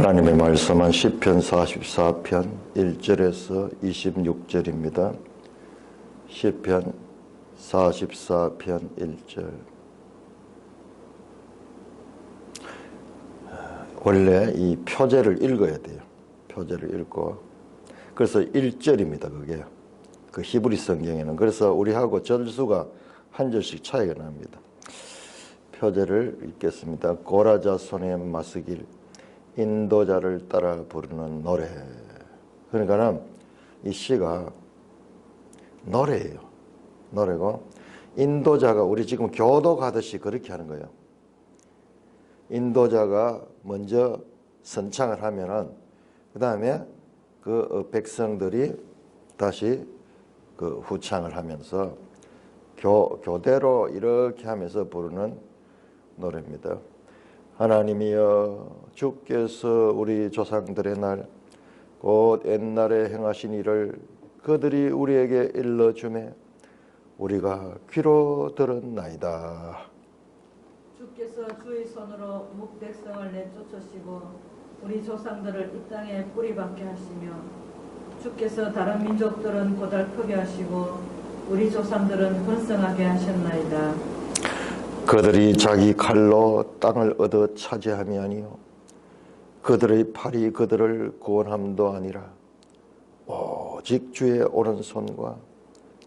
하나님의 말씀은 시편 44편 1절에서 26절입니다. 시편 44편 1절. 원래 이 표제를 읽어야 돼요. 표제를 읽고. 그래서 1절입니다. 그게. 그 히브리 성경에는. 그래서 우리하고 절수가 한 절씩 차이가 납니다. 표제를 읽겠습니다. 고라자손의 마스길, 인도자를 따라 부르는 노래. 그러니까는 이 시가 노래예요. 노래고, 인도자가 우리 지금 교도 가듯이 그렇게 하는 거예요. 인도자가 먼저 선창을 하면은 그 다음에 그 백성들이 다시 그 후창을 하면서 교대로 이렇게 하면서 부르는 노래입니다. 하나님이여, 주께서 우리 조상들의 날 곧 옛날에 행하신 일을 그들이 우리에게 일러주매 우리가 귀로 들었나이다. 주께서 주의 손으로 묵백성을 내쫓으시고 우리 조상들을 이 땅에 뿌리박게 하시며 주께서 다른 민족들은 고달프게 하시고 우리 조상들은 번성하게 하셨나이다. 그들이 자기 칼로 땅을 얻어 차지함이 아니요 그들의 팔이 그들을 구원함도 아니라 오직 주의 오른손과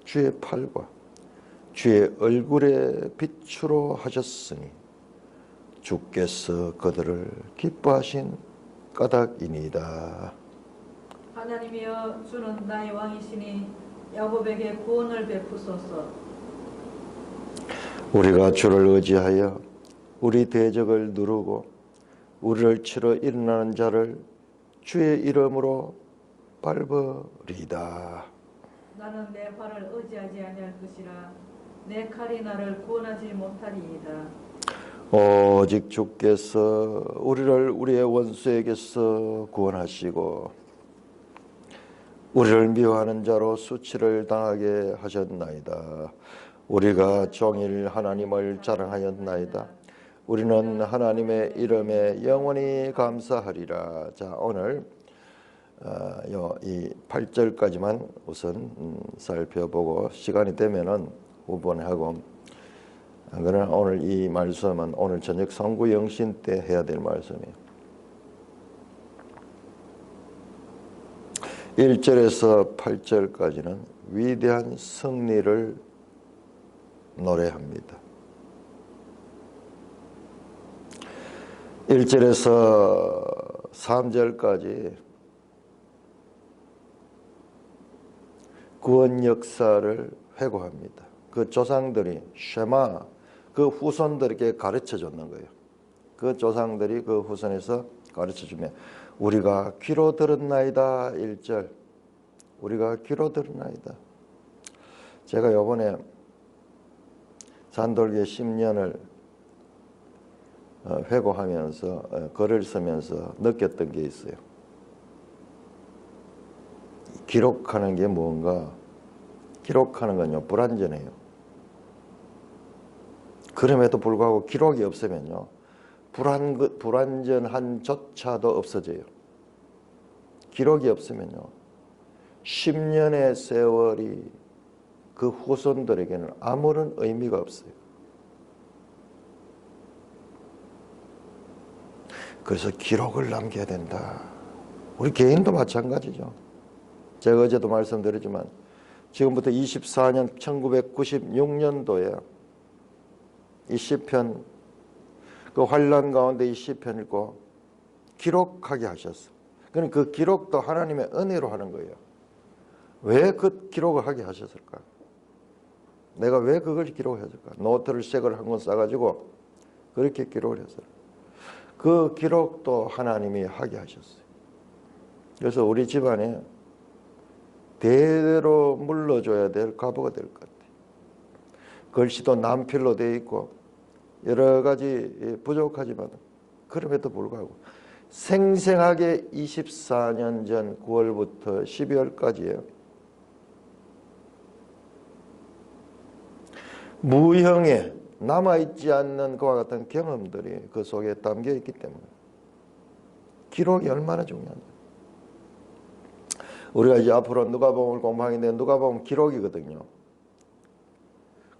주의 팔과 주의 얼굴의 빛으로 하셨으니 주께서 그들을 기뻐하신 까닭이니이다. 하나님이여, 주는 나의 왕이시니 야곱에게 구원을 베푸소서. 우리가 주를 의지하여 우리 대적을 누르고 우리를 치러 일어나는 자를 주의 이름으로 밟으리이다. 나는 내 활을 의지하지 아니할 것이라 내 칼이 나를 구원하지 못하리이다. 오직 주께서 우리를 우리의 원수에게서 구원하시고 우리를 미워하는 자로 수치를 당하게 하셨나이다. 우리가 종일 하나님을 자랑하였나이다. 우리는 하나님의 이름에 영원히 감사하리라. 자, 오늘 이 8절까지만 우선 살펴보고 시간이 되면은 후반에 하고, 그러나 오늘 이 말씀은 오늘 저녁 성구 영신 때 해야 될 말씀이에요. 1절에서 8절까지는 위대한 승리를 노래합니다. 1절에서 3절까지 구원 역사를 회고합니다. 그 조상들이 쉐마, 그 후손들에게 가르쳐 줬는 거예요. 그 조상들이 그 후손에서 가르쳐 주면 우리가 귀로 들었나이다. 1절, 우리가 귀로 들었나이다. 제가 요번에 산돌교회 10년을 회고하면서 글을 쓰면서 느꼈던 게 있어요. 기록하는 게 뭔가, 기록하는 건요 불완전해요. 그럼에도 불구하고 기록이 없으면요 불완전한 조차도 없어져요. 기록이 없으면요 10년의 세월이 그 후손들에게는 아무런 의미가 없어요. 그래서 기록을 남겨야 된다. 우리 개인도 마찬가지죠. 제가 어제도 말씀드렸지만 지금부터 24년 1996년도에 이 시편, 그 환난 가운데 이 시편 읽고 기록하게 하셨어. 그럼 그 기록도 하나님의 은혜로 하는 거예요. 왜 그 기록을 하게 하셨을까? 내가 왜 그걸 기록했을까? 노트를 색을 한 권 싸가지고 그렇게 기록을 했어요. 그 기록도 하나님이 하게 하셨어요. 그래서 우리 집안에 대대로 물러줘야 될 과부가 될 것 같아요. 글씨도 남필로 되어 있고 여러 가지 부족하지만 그럼에도 불구하고 생생하게 24년 전 9월부터 12월까지예요. 무형의 남아있지 않는 그와 같은 경험들이 그 속에 담겨 있기 때문에 기록이 얼마나 중요한가. 우리가 이제 앞으로 누가복음을 공부하는데 누가복음 기록이거든요.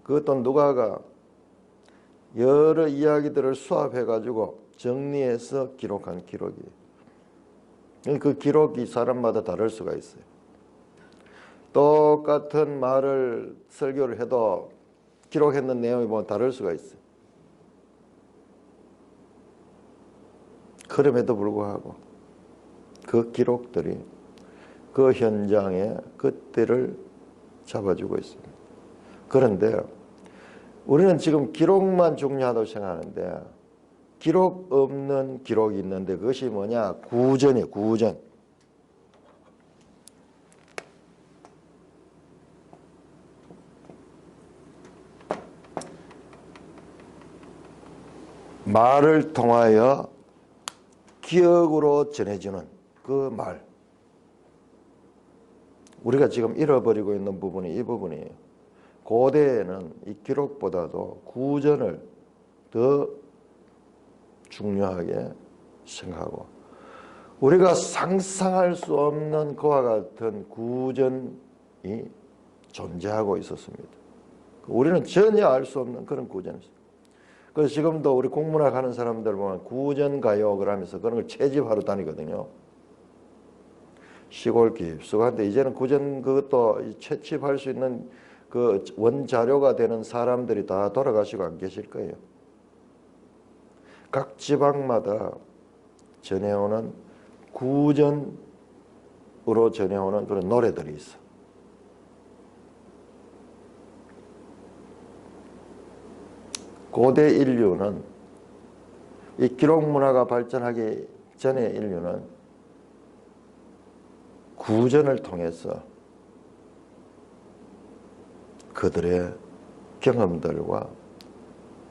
그것도 누가가 여러 이야기들을 수합해가지고 정리해서 기록한 기록이에요. 그 기록이 사람마다 다를 수가 있어요. 똑같은 말을 설교를 해도 기록했는 내용이 뭐 다를 수가 있어요. 그럼에도 불구하고 그 기록들이 그 현장에 그때를 잡아주고 있습니다. 그런데 우리는 지금 기록만 중요하다고 생각하는데 기록 없는 기록이 있는데 그것이 뭐냐? 구전이에요. 구전. 말을 통하여 기억으로 전해주는 그 말. 우리가 지금 잃어버리고 있는 부분이 이 부분이에요. 고대에는 이 기록보다도 구전을 더 중요하게 생각하고 우리가 상상할 수 없는 그와 같은 구전이 존재하고 있었습니다. 우리는 전혀 알 수 없는 그런 구전이었어요. 그래서 지금도 우리 국문학 하는 사람들 보면 구전가요 그러면서 그런 걸 채집하러 다니거든요. 시골 깊숙한데 이제는 구전 그것도 채집할 수 있는 그 원자료가 되는 사람들이 다 돌아가시고 안 계실 거예요. 각 지방마다 전해오는 구전으로 전해오는 그런 노래들이 있어. 고대 인류는 이 기록 문화가 발전하기 전의 인류는 구전을 통해서 그들의 경험들과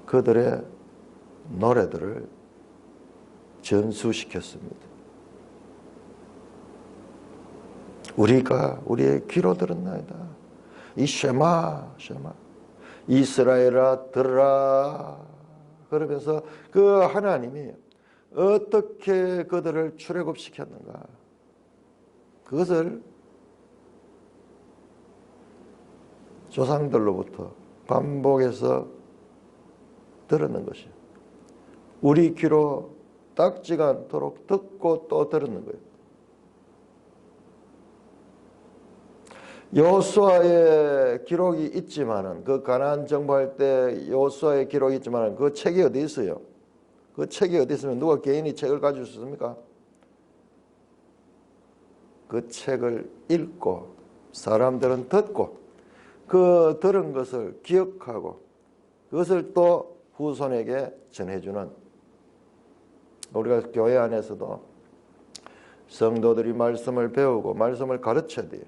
그들의 노래들을 전수시켰습니다. 우리가 우리의 귀로 들었나이다. 이 쉐마 이스라엘아 들으라 그러면서 그 하나님이 어떻게 그들을 출애굽시켰는가 그것을 조상들로부터 반복해서 들었는 것이에요. 우리 귀로 닦지가 않도록 듣고 또 들었는 거예요. 여호수아의 기록이 있지만은 그 가나안 정복할 때 여호수아의 기록이 있지만은 그 책이 어디 있어요? 그 책이 어디 있으면 누가 개인이 책을 가지고 있습니까? 그 책을 읽고 사람들은 듣고 그 들은 것을 기억하고 그것을 또 후손에게 전해주는 우리가 교회 안에서도 성도들이 말씀을 배우고 말씀을 가르쳐야 돼요.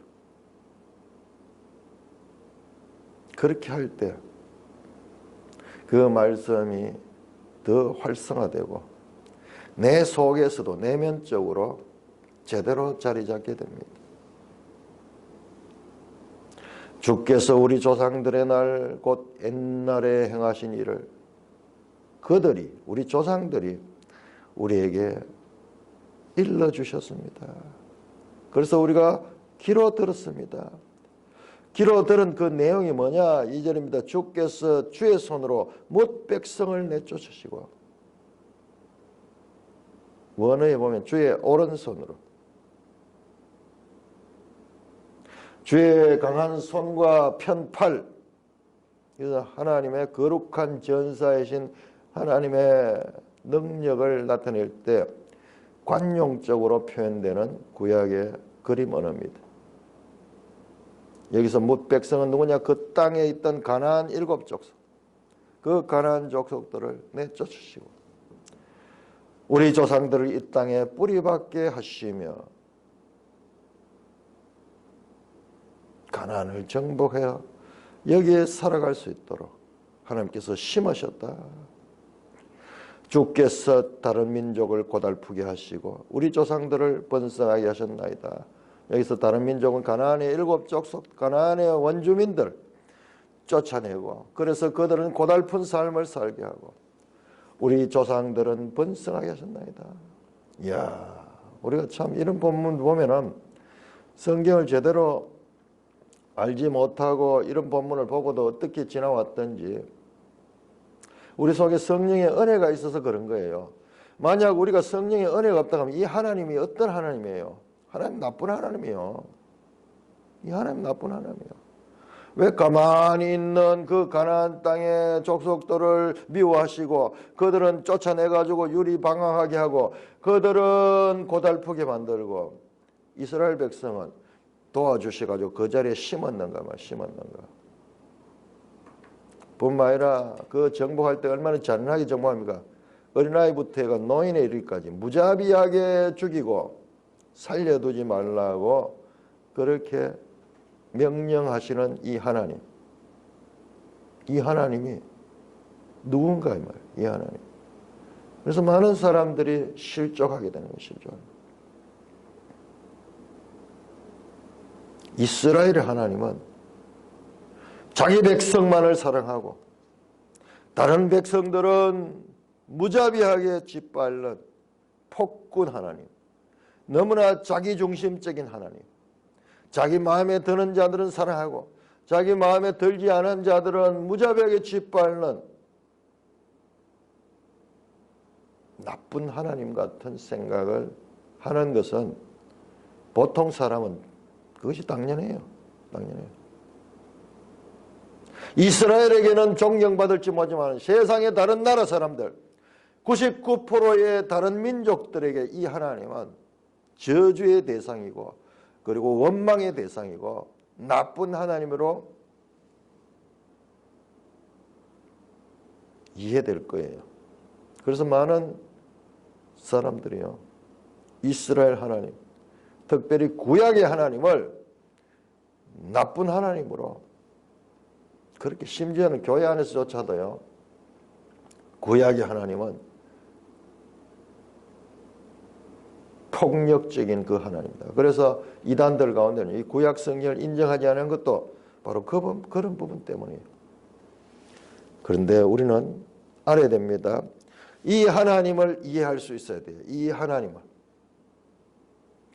그렇게 할 때 그 말씀이 더 활성화되고 내 속에서도 내면적으로 제대로 자리 잡게 됩니다. 주께서 우리 조상들의 날 곧 옛날에 행하신 일을 그들이 우리 조상들이 우리에게 일러주셨습니다. 그래서 우리가 귀로 들었습니다. 귀로 들은 그 내용이 뭐냐? 2절입니다. 주께서 주의 손으로 뭇 백성을 내쫓으시고 원어에 보면 주의 오른손으로 주의 강한 손과 편팔 그래서 하나님의 거룩한 전사이신 하나님의 능력을 나타낼 때 관용적으로 표현되는 구약의 그림 언어입니다. 여기서 뭇 백성은 누구냐? 그 땅에 있던 가나안 7족속 그 가나안 족속들을 내쫓으시고 우리 조상들을 이 땅에 뿌리박게 하시며 가나안을 정복하여 여기에 살아갈 수 있도록 하나님께서 심으셨다. 주께서 다른 민족을 고달프게 하시고 우리 조상들을 번성하게 하셨나이다. 여기서 다른 민족은 가나안의 7족속 가나안의 원주민들 쫓아내고 그래서 그들은 고달픈 삶을 살게 하고 우리 조상들은 번성하게 하셨나이다. 이야 우리가 참 이런 본문 보면은 성경을 제대로 알지 못하고 이런 본문을 보고도 어떻게 지나왔던지 우리 속에 성령의 은혜가 있어서 그런 거예요. 만약 우리가 성령의 은혜가 없다 하면 이 하나님이 어떤 하나님이에요? 하나님 나쁜 하나님이에요. 이 하나님 나쁜 하나님이에요. 왜 가만히 있는 그 가나안 땅의 족속들을 미워하시고 그들은 쫓아내가지고 유리방황하게 하고 그들은 고달프게 만들고 이스라엘 백성은 도와주셔가지고 그 자리에 심었는가 말 심었는가. 뿐만 아니라 그 정복할 때 얼마나 잔인하게 정복합니까? 어린아이부터 해가 노인에 이르기까지 무자비하게 죽이고 살려두지 말라고 그렇게 명령하시는 이 하나님. 이 하나님이 누군가 이 말이에요. 이 하나님. 그래서 많은 사람들이 실족하게 되는 것이죠. 이스라엘의 하나님은 자기 백성만을 사랑하고 다른 백성들은 무자비하게 짓밟는 폭군 하나님. 너무나 자기중심적인 하나님. 자기 마음에 드는 자들은 사랑하고 자기 마음에 들지 않은 자들은 무자비하게 짓밟는 나쁜 하나님 같은 생각을 하는 것은 보통 사람은 그것이 당연해요. 당연해요. 이스라엘에게는 존경받을지 모르지만 세상의 다른 나라 사람들 99%의 다른 민족들에게 이 하나님은 저주의 대상이고 그리고 원망의 대상이고 나쁜 하나님으로 이해될 거예요. 그래서 많은 사람들이요. 이스라엘 하나님, 특별히 구약의 하나님을 나쁜 하나님으로 그렇게 심지어는 교회 안에서조차도요. 구약의 하나님은 폭력적인 그 하나님입니다. 그래서 이단들 가운데는 이 구약 성경을 인정하지 않은 것도 바로 그런 부분 때문이에요. 그런데 우리는 알아야 됩니다. 이 하나님을 이해할 수 있어야 돼요. 이 하나님을.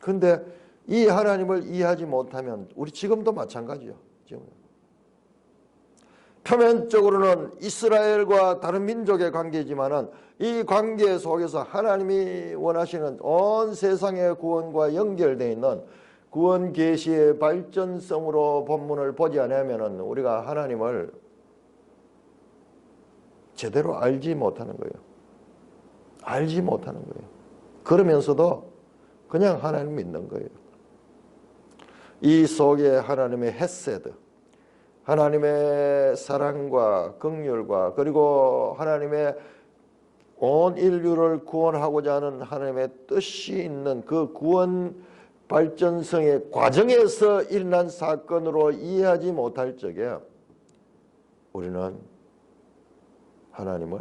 그런데 이 하나님을 이해하지 못하면 우리 지금도 마찬가지죠. 지금. 표면적으로는 이스라엘과 다른 민족의 관계이지만은 이 관계 속에서 하나님이 원하시는 온 세상의 구원과 연결되어 있는 구원 계시의 발전성으로 본문을 보지 않으면은 우리가 하나님을 제대로 알지 못하는 거예요. 알지 못하는 거예요. 그러면서도 그냥 하나님 믿는 거예요. 이 속에 하나님의 헤세드, 하나님의 사랑과 긍휼과 그리고 하나님의 온 인류를 구원하고자 하는 하나님의 뜻이 있는 그 구원 발전성의 과정에서 일어난 사건으로 이해하지 못할 적에 우리는 하나님을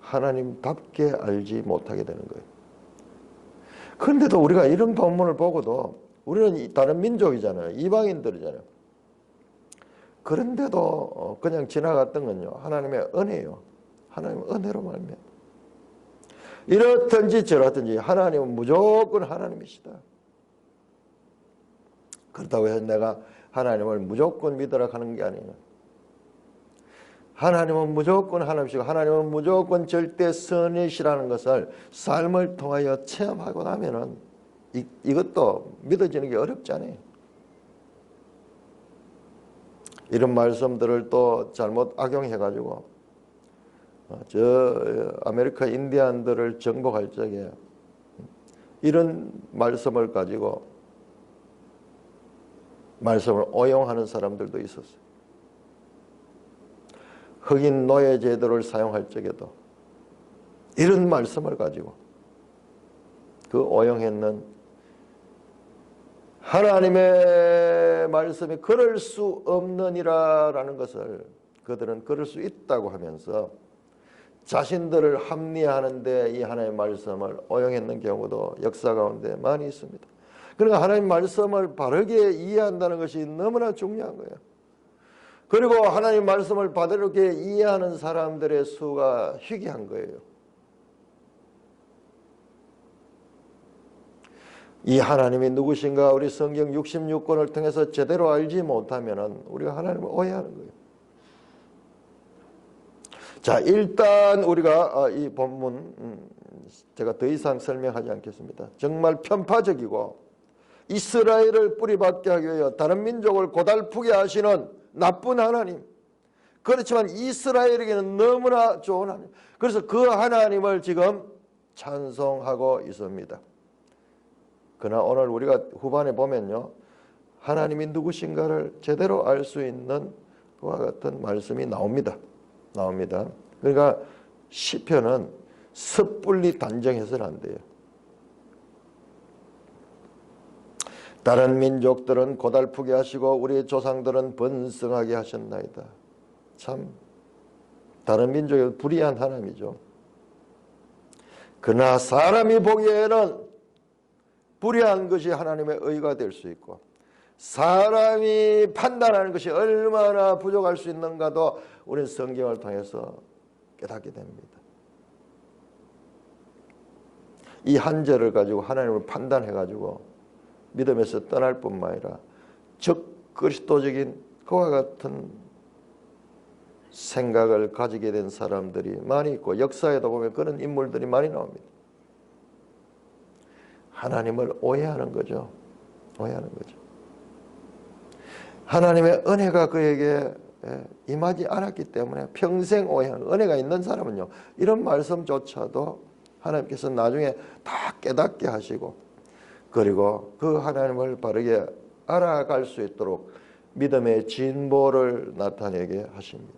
하나님답게 알지 못하게 되는 거예요. 그런데도 우리가 이런 본문을 보고도 우리는 다른 민족이잖아요. 이방인들이잖아요. 그런데도 그냥 지나갔던 건요. 하나님의 은혜예요. 하나님의 은혜로 말미암아. 이렇든지 저렇든지 하나님은 무조건 하나님이시다. 그렇다고 해서 내가 하나님을 무조건 믿으라 하는 게 아니에요. 하나님은 무조건 하나님이시고 하나님은 무조건 절대 선이시라는 것을 삶을 통하여 체험하고 나면은 이것도 믿어지는 게 어렵지 않아요. 이런 말씀들을 또 잘못 악용해가지고 저 아메리카 인디안들을 정복할 적에 이런 말씀을 가지고 말씀을 오용하는 사람들도 있었어요. 흑인 노예 제도를 사용할 적에도 이런 말씀을 가지고 그 오용했는 하나님의 말씀이 그럴 수 없느니라라는 것을 그들은 그럴 수 있다고 하면서 자신들을 합리화하는데 이 하나님의 말씀을 오용했는 경우도 역사 가운데 많이 있습니다. 그러니까 하나님의 말씀을 바르게 이해한다는 것이 너무나 중요한 거예요. 그리고 하나님의 말씀을 바르게 이해하는 사람들의 수가 희귀한 거예요. 이 하나님이 누구신가 우리 성경 66권을 통해서 제대로 알지 못하면 우리가 하나님을 오해하는 거예요. 자, 일단 우리가 이 본문 제가 더 이상 설명하지 않겠습니다. 정말 편파적이고 이스라엘을 뿌리박게 하기 위하여 다른 민족을 고달프게 하시는 나쁜 하나님. 그렇지만 이스라엘에게는 너무나 좋은 하나님. 그래서 그 하나님을 지금 찬송하고 있습니다. 그러나 오늘 우리가 후반에 보면요, 하나님이 누구신가를 제대로 알 수 있는 그와 같은 말씀이 나옵니다. 그러니까 시편은 섣불리 단정해서는 안 돼요. 다른 민족들은 고달프게 하시고 우리 조상들은 번성하게 하셨나이다. 참 다른 민족은 불의한 하나님이죠. 그러나 사람이 보기에는 불의한 것이 하나님의 의가 될 수 있고 사람이 판단하는 것이 얼마나 부족할 수 있는가도 우리는 성경을 통해서 깨닫게 됩니다. 이 한 절을 가지고 하나님을 판단해가지고 믿음에서 떠날 뿐만 아니라 적그리스도적인 그와 같은 생각을 가지게 된 사람들이 많이 있고 역사에도 보면 그런 인물들이 많이 나옵니다. 하나님을 오해하는 거죠. 하나님의 은혜가 그에게 임하지 않았기 때문에 평생 오해하는, 은혜가 있는 사람은요 이런 말씀조차도 하나님께서 나중에 다 깨닫게 하시고 그리고 그 하나님을 바르게 알아갈 수 있도록 믿음의 진보를 나타내게 하십니다.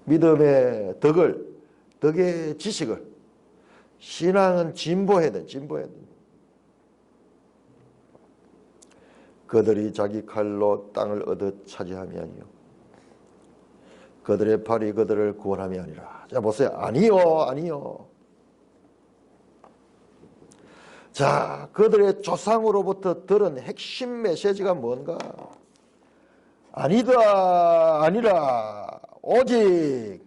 믿음의 덕의 지식을, 신앙은 진보해야 돼. 그들이 자기 칼로 땅을 얻어 차지함이 아니요 그들의 팔이 그들을 구원함이 아니라. 자 보세요. 아니요. 자, 그들의 조상으로부터 들은 핵심 메시지가 뭔가? 아니라 오직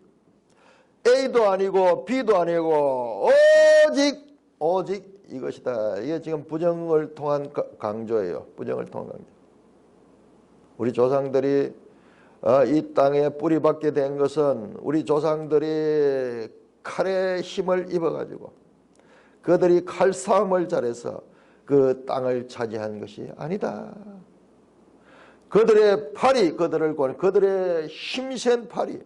A도 아니고 B도 아니고 오직 이것이다. 이게 지금 부정을 통한 강조예요. 부정을 통한 강조. 우리 조상들이 이 땅에 뿌리박게 된 것은 우리 조상들이 칼의 힘을 입어가지고 그들이 칼싸움을 잘해서 그 땅을 차지한 것이 아니다. 그들의 팔이 그들을 구하는, 그들의 힘센 팔이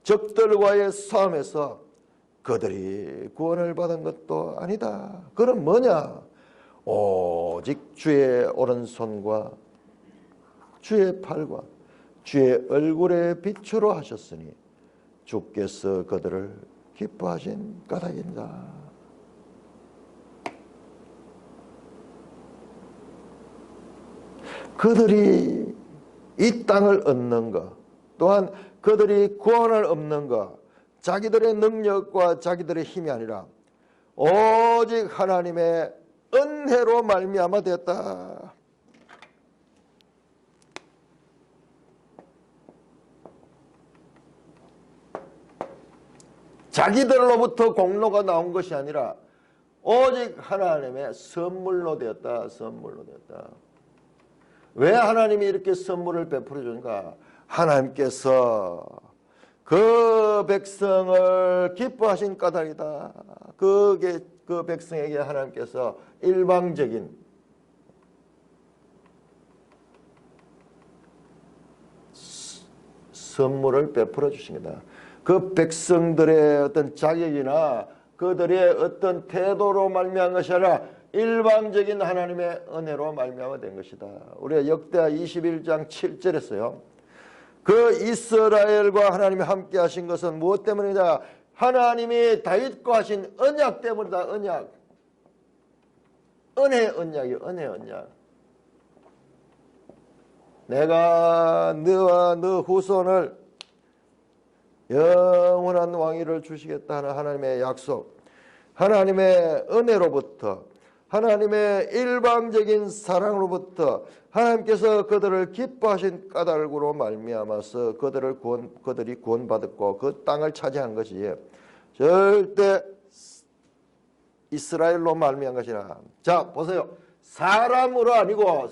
적들과의 싸움에서 그들이 구원을 받은 것도 아니다. 그럼 뭐냐? 오직 주의 오른손과 주의 팔과 주의 얼굴의 빛으로 하셨으니 주께서 그들을 기뻐하신 까닭입니다. 그들이 이 땅을 얻는 것, 또한 그들이 구원을 얻는 것, 자기들의 능력과 자기들의 힘이 아니라 오직 하나님의 은혜로 말미암아 되었다. 자기들로부터 공로가 나온 것이 아니라 오직 하나님의 선물로 되었다. 왜 하나님이 이렇게 선물을 베풀어 주는가? 하나님께서 그 백성을 기뻐하신 까닭이다. 그 백성에게 하나님께서 일방적인 선물을 베풀어 주십니다. 그 백성들의 어떤 자격이나 그들의 어떤 태도로 말미암은 것이 아니라 일방적인 하나님의 은혜로 말미암아 된 것이다. 우리가 역대하 21장 7절에서요. 그 이스라엘과 하나님이 함께 하신 것은 무엇 때문이냐? 하나님이 다윗과 하신 언약 때문이다. 은혜 언약. 내가 너와 너 후손을 영원한 왕위를 주시겠다 하는 하나님의 약속, 하나님의 은혜로부터, 하나님의 일방적인 사랑으로부터 하나님께서 그들을 기뻐하신 까닭으로 말미암아서 그들이 구원받았고 그 땅을 차지한 것이 절대 이스라엘로 말미암은 것이라. 자, 보세요. 사람으로 아니고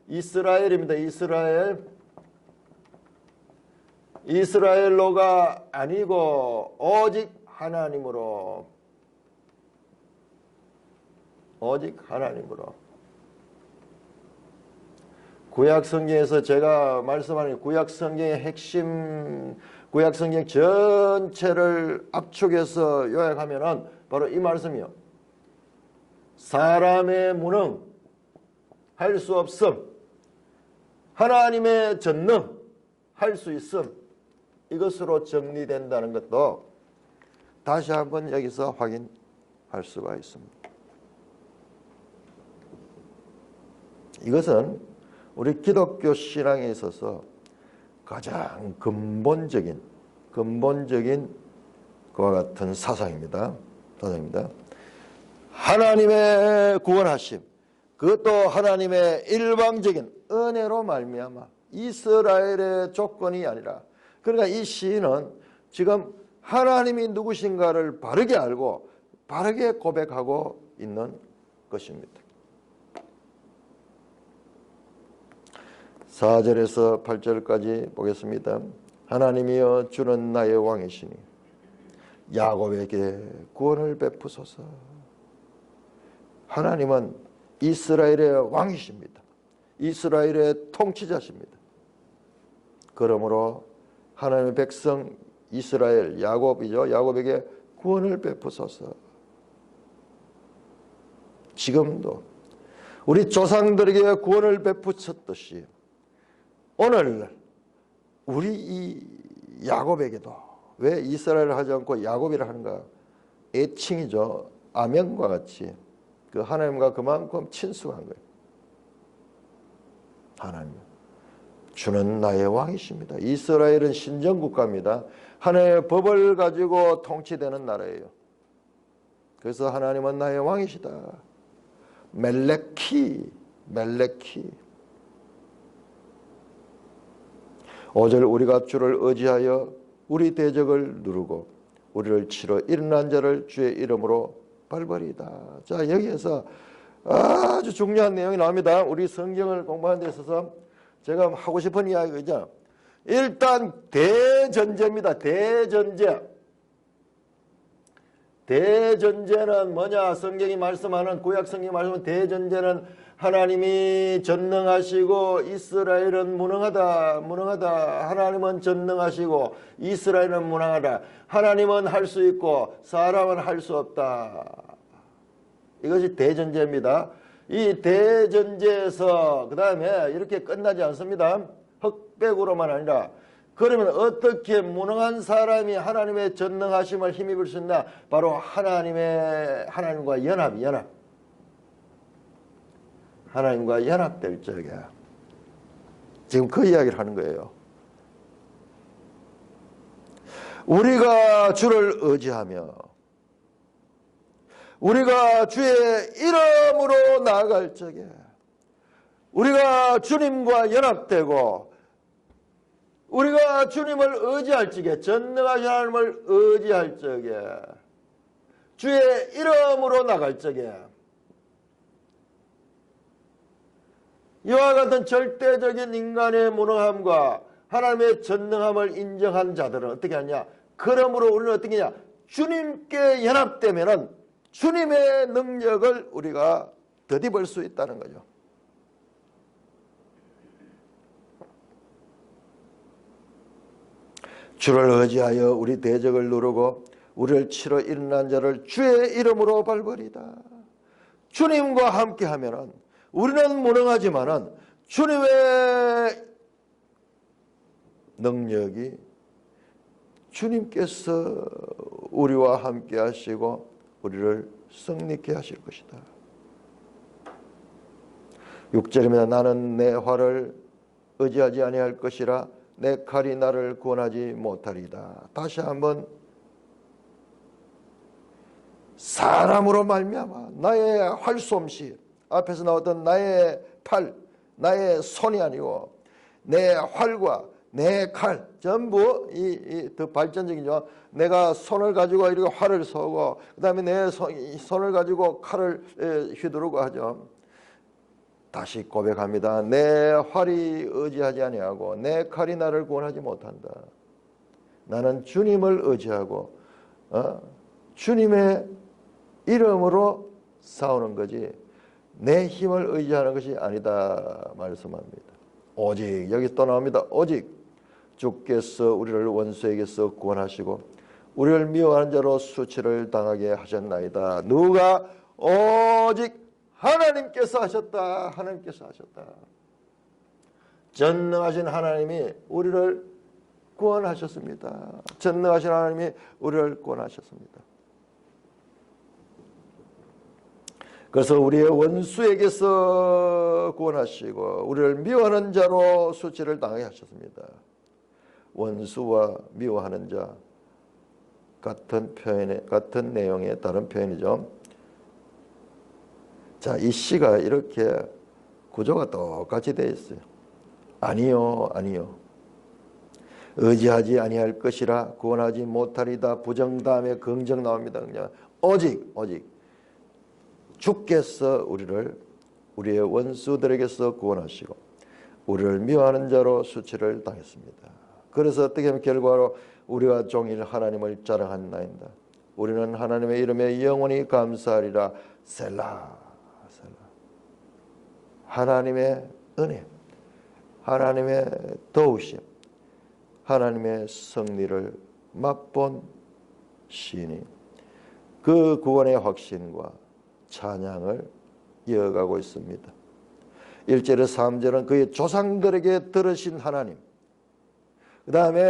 이스라엘입니다. 이스라엘로가 아니고 오직 하나님으로. 구약성경에서 제가 말씀하는 구약성경의 핵심, 구약성경 전체를 압축해서 요약하면은 바로 이 말씀이요. 사람의 무능, 할 수 없음, 하나님의 전능, 할 수 있음, 이것으로 정리된다는 것도 다시 한번 여기서 확인할 수가 있습니다. 이것은 우리 기독교 신앙에 있어서 가장 근본적인 그와 같은 사상입니다. 하나님의 구원하심, 그것도 하나님의 일방적인 은혜로 말미암아 이스라엘의 조건이 아니라, 그러니까 이 시인은 지금 하나님이 누구신가를 바르게 알고 바르게 고백하고 있는 것입니다. 4절에서 8절까지 보겠습니다. 하나님이여 주는 나의 왕이시니 야곱에게 구원을 베푸소서. 하나님은 이스라엘의 왕이십니다. 이스라엘의 통치자십니다. 그러므로 하나님의 백성 이스라엘, 야곱이죠. 야곱에게 구원을 베푸소서. 지금도 우리 조상들에게 구원을 베푸셨듯이 오늘날 우리 이 야곱에게도, 왜 이스라엘을 하지 않고 야곱이라 하는가? 애칭이죠. 아멘과 같이 그 하나님과 그만큼 친숙한 거예요. 하나님, 주는 나의 왕이십니다. 이스라엘은 신정국가입니다. 하나님의 법을 가지고 통치되는 나라예요. 그래서 하나님은 나의 왕이시다. 멜레키. 5절 우리가 주를 의지하여 우리 대적을 누르고 우리를 치러 일어난 자를 주의 이름으로 밟으리다. 자, 여기에서 아주 중요한 내용이 나옵니다. 우리 성경을 공부하는 데 있어서 제가 하고 싶은 이야기죠. 일단 대전제입니다. 대전제는 뭐냐? 성경이 말씀하는, 구약 성경이 말씀하는 대전제는 하나님이 전능하시고 이스라엘은 무능하다. 하나님은 전능하시고 이스라엘은 무능하다. 하나님은 할 수 있고 사람은 할 수 없다. 이것이 대전제입니다. 이 대전제에서 그 다음에 이렇게 끝나지 않습니다. 흑백으로만 아니라, 그러면 어떻게 무능한 사람이 하나님의 전능하심을 힘입을 수 있나? 바로 하나님과 연합. 하나님과 연합될 적에 지금 그 이야기를 하는 거예요. 우리가 주를 의지하며 우리가 주의 이름으로 나아갈 적에, 우리가 주님과 연합되고 우리가 주님을 의지할 적에, 전능하신 하나님을 의지할 적에, 주의 이름으로 나갈 적에, 이와 같은 절대적인 인간의 무능함과 하나님의 전능함을 인정한 자들은 어떻게 하냐? 그러므로 우리는 어떻게 하냐? 주님께 연합되면은 주님의 능력을 우리가 덧입을 수 있다는 거죠. 주를 의지하여 우리 대적을 누르고 우리를 치러 일어난 자를 주의 이름으로 밟으리다. 주님과 함께 하면은 우리는 무능하지만은 주님의 능력이, 주님께서 우리와 함께 하시고 우리를 승리케 하실 것이다. 6절입니다. 나는 내 활을 의지하지 아니할 것이라 내 칼이 나를 구원하지 못하리다. 다시 한번 사람으로 말미암아 나의 활솜씨, 앞에서 나왔던 나의 팔, 나의 손이 아니고 내 활과 내 칼, 전부 더 발전적이죠. 내가 손을 가지고 이렇게 활을 쏘고, 그 다음에 내 손을 가지고 칼을 휘두르고 하죠. 다시 고백합니다. 내 활이 의지하지 아니하고 내 칼이 나를 구원하지 못한다. 나는 주님을 의지하고 주님의 이름으로 싸우는 거지 내 힘을 의지하는 것이 아니다 말씀합니다. 오직, 여기 또 나옵니다. 오직 주께서 우리를 원수에게서 구원하시고 우리를 미워하는 자로 수치를 당하게 하셨나이다. 누가? 오직 하나님께서 하셨다. 하나님께서 하셨다. 전능하신 하나님이 우리를 구원하셨습니다. 전능하신 하나님이 우리를 구원하셨습니다. 그래서 우리의 원수에게서 구원하시고 우리를 미워하는 자로 수치를 당하게 하셨습니다. 원수와 미워하는 자 같은 내용의 다른 표현이죠. 자, 이 시가 이렇게 구조가 똑같이 되어 있어요. 아니요, 아니요. 의지하지 아니할 것이라 구원하지 못하리다. 부정 다음에 긍정 나옵니다. 그냥 오직 주께서 우리를 우리의 원수들에게서 구원하시고 우리를 미워하는 자로 수치를 당했습니다. 그래서 어떻게 하면 결과로 우리가 종일 하나님을 자랑한나이다. 우리는 하나님의 이름에 영원히 감사하리라. 셀라. 하나님의 은혜, 하나님의 도우심, 하나님의 승리를 맛본 시인이 그 구원의 확신과 찬양을 이어가고 있습니다. 1절에서 3절은 그의 조상들에게 들으신 하나님, 그 다음에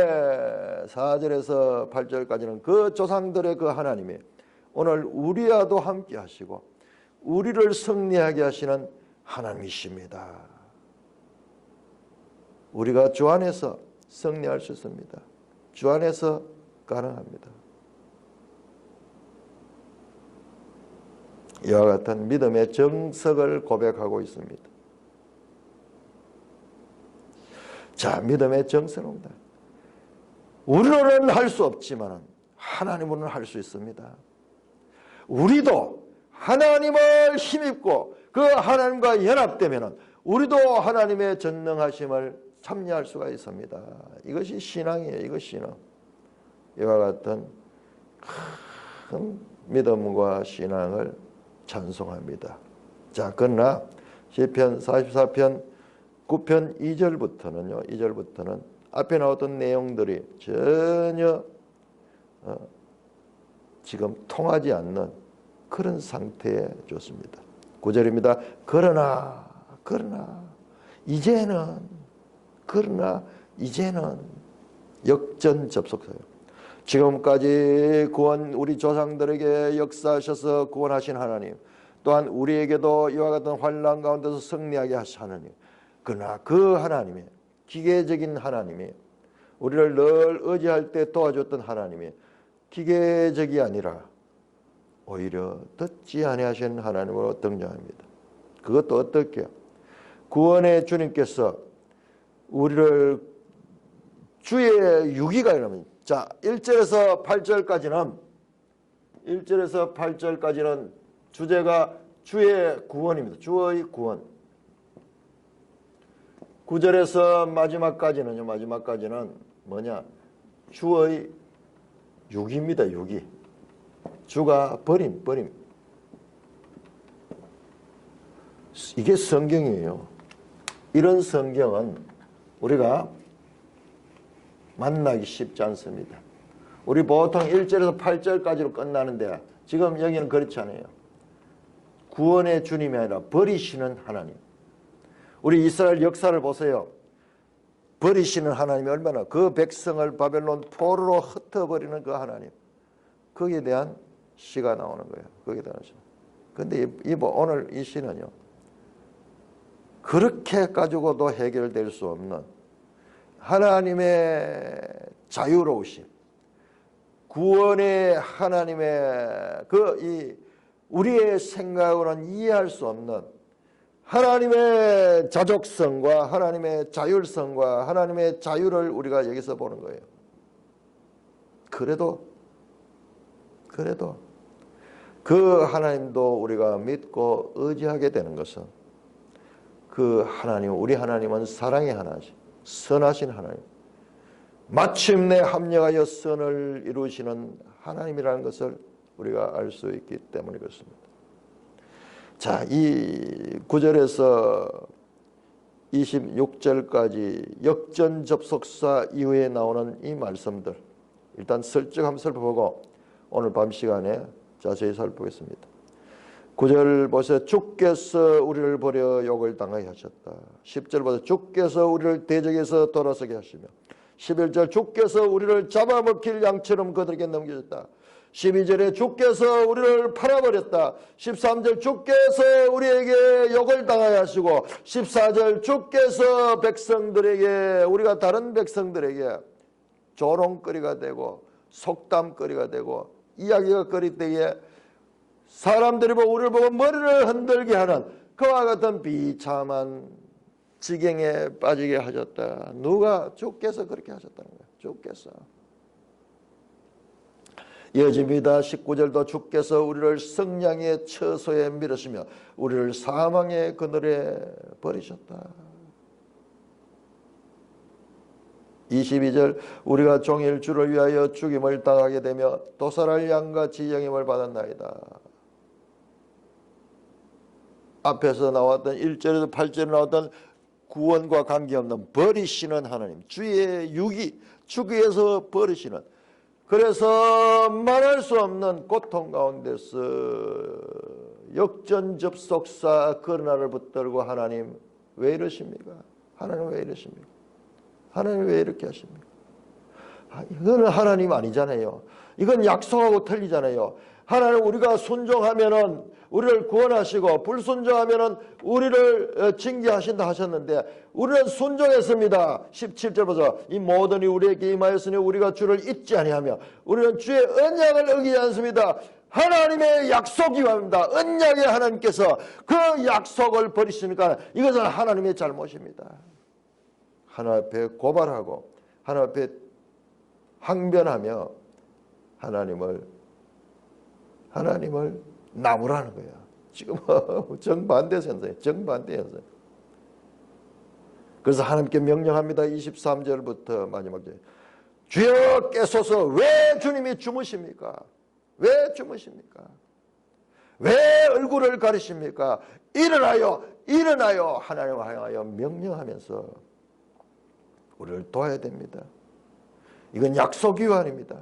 4절에서 8절까지는 그 조상들의 그 하나님이 오늘 우리와도 함께 하시고 우리를 승리하게 하시는 하나님이십니다. 우리가 주 안에서 승리할 수 있습니다. 주 안에서 가능합니다. 이와 같은 믿음의 정석을 고백하고 있습니다. 자, 믿음의 정석입니다. 우리로는 할 수 없지만 하나님으로는 할 수 있습니다. 우리도 하나님을 힘입고 그 하나님과 연합되면 우리도 하나님의 전능하심을 참여할 수가 있습니다. 이것이 신앙이에요. 이것이 신앙. 이와 같은 큰 믿음과 신앙을 찬송합니다. 자, 그러나 시편 44편 9편 2절부터는 앞에 나왔던 내용들이 전혀 지금 통하지 않는 그런 상태에 좋습니다. 9절입니다. 그러나 이제는 역전접속사예요. 지금까지 구원 우리 조상들에게 역사하셔서 구원하신 하나님, 또한 우리에게도 이와 같은 환난 가운데서 승리하게 하신 하나님, 그러나 그 하나님이 기계적인 하나님이 우리를 늘 의지할 때 도와줬던 하나님이 기계적이 아니라 오히려 듣지 아니하신 하나님으로 등장합니다. 그것도 어떻게? 구원의 주님께서 우리를 주의 유기가 이러면, 자, 1절에서 8절까지는 주제가 주의 구원입니다. 주의 구원. 9절에서 마지막까지는 뭐냐? 주의 유기입니다. 유기. 주가 버림. 이게 성경이에요. 이런 성경은 우리가 만나기 쉽지 않습니다. 우리 보통 1절에서 8절까지로 끝나는데 지금 여기는 그렇지 않아요. 구원의 주님이 아니라 버리시는 하나님. 우리 이스라엘 역사를 보세요. 버리시는 하나님이 얼마나, 그 백성을 바벨론 포로로 흩어버리는 그 하나님. 거기에 대한 시가 나오는 거예요. 거기에 대한 시. 근데 오늘 이 시는요, 그렇게 가지고도 해결될 수 없는 하나님의 자유로우심, 구원의 하나님의 우리의 생각으로는 이해할 수 없는 하나님의 자족성과 하나님의 자율성과 하나님의 자유를 우리가 여기서 보는 거예요. 그래도 그 하나님도 우리가 믿고 의지하게 되는 것은 그 하나님, 우리 하나님은 사랑의 하나님, 선하신 하나님, 마침내 합력하여 선을 이루시는 하나님이라는 것을 우리가 알 수 있기 때문에 그렇습니다. 자, 이 9절에서 26절까지 역전 접속사 이후에 나오는 이 말씀들, 일단 슬쩍 한번 살펴보고 오늘 밤 시간에 자세히 살펴보겠습니다. 9절 보세요. 주께서 우리를 버려 욕을 당하게 하셨다. 10절 보세요. 주께서 우리를 대적에서 돌아서게 하시며 11절 주께서 우리를 잡아먹힐 양처럼 그들에게 넘겨줬다. 12절에 주께서 우리를 팔아버렸다. 13절 주께서 우리에게 욕을 당하게 하시고 14절 주께서 백성들에게, 우리가 다른 백성들에게 조롱거리가 되고 속담거리가 되고 이야기가 거리 때에 사람들이 우리를 보고 머리를 흔들게 하는 그와 같은 비참한 지경에 빠지게 하셨다. 누가? 주께서 그렇게 하셨다는 거예요. 주께서. 이어집니다. 19절도 주께서 우리를 성량의 처소에 밀으시며 우리를 사망의 그늘에 버리셨다. 22절 우리가 종일 주를 위하여 죽임을 당하게 되며 도살할 양같이 영임을 받았나이다. 앞에서 나왔던 1절에서 8절에 나왔던 구원과 관계없는 버리시는 하나님, 주의 육이 주기에서 버리시는, 그래서 말할 수 없는 고통 가운데서 역전접속사 그러나를 붙들고 하나님 왜 이러십니까? 하나님 왜 이러십니까? 하나님 왜 이렇게 하십니까? 이거는 하나님 아니잖아요. 이건 약속하고 틀리잖아요. 하나님 우리가 순종하면은 우리를 구원하시고 불순종하면은 우리를 징계하신다 하셨는데 우리는 순종했습니다. 17절 보세요. 이 모든 이 우리에게 임하였으니 우리가 주를 잊지 아니하며 우리는 주의 언약을 어기지 않습니다. 하나님의 약속이 옵니다. 언약의 하나님께서 그 약속을 버리시니까 이것은 하나님의 잘못입니다. 하나님 앞에 고발하고 하나님 앞에 항변하며 하나님을 나무라는 거야. 지금 정반대 현상이에요. 정반대 현상. 그래서 하나님께 명령합니다. 23절부터 마지막 절. 주여 깨소서. 왜 주님이 주무십니까? 왜 주무십니까? 왜 얼굴을 가리십니까? 일어나요. 일어나요. 하나님을 향하여 명령하면서 우리를 도와야 됩니다. 이건 약속 위반입니다.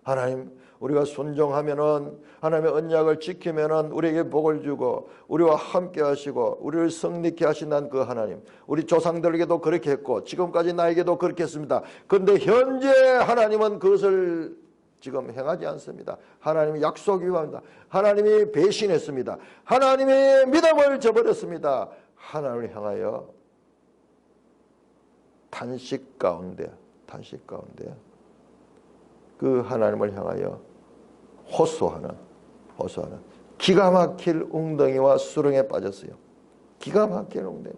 하나님 우리가 순종하면은 하나님의 언약을 지키면은 우리에게 복을 주고 우리와 함께 하시고 우리를 성립케 하신다는 그 하나님, 우리 조상들에게도 그렇게 했고 지금까지 나에게도 그렇게 했습니다. 그런데 현재 하나님은 그것을 지금 행하지 않습니다. 하나님이 약속 위반입니다. 하나님이 배신했습니다. 하나님의 믿음을 저버렸습니다. 하나님을 향하여 탄식 가운데 그 하나님을 향하여 호소하는 기가 막힐 웅덩이와 수렁에 빠졌어요. 기가 막힐 웅덩이.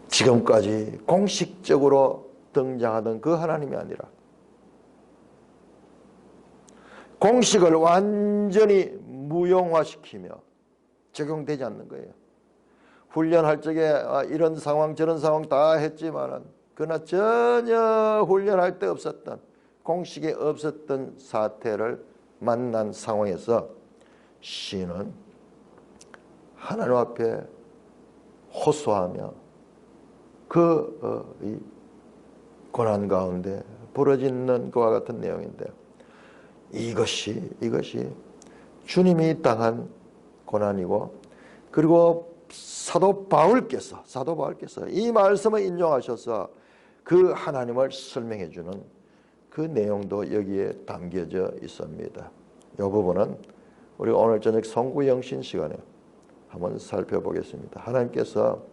지금까지 공식적으로 등장하던 그 하나님이 아니라 공식을 완전히 무용화시키며 적용되지 않는 거예요. 훈련할 적에 이런 상황 저런 상황 다 했지만은 그러나 전혀 훈련할 때 없었던, 공식에 없었던 사태를 만난 상황에서 시인은 하나님 앞에 호소하며 이 고난 가운데 부러지는 그와 같은 내용인데, 이것이 주님이 당한 고난이고, 그리고 사도 바울께서 이 말씀을 인용하셔서 그 하나님을 설명해 주는 그 내용도 여기에 담겨져 있습니다. 이 부분은 우리 오늘 저녁 성구영신 시간에 한번 살펴보겠습니다. 하나님께서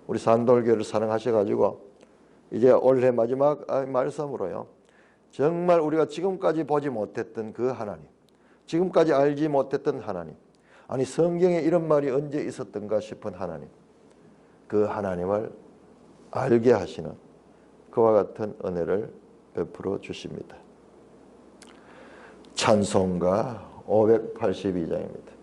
우리 산돌교를 사랑하셔가지고 이제 올해 마지막 말씀으로요, 정말 우리가 지금까지 보지 못했던 그 하나님, 지금까지 알지 못했던 하나님, 아니 성경에 이런 말이 언제 있었던가 싶은 하나님, 그 하나님을 알게 하시는 그와 같은 은혜를 베풀어 주십니다. 찬송가 582장입니다.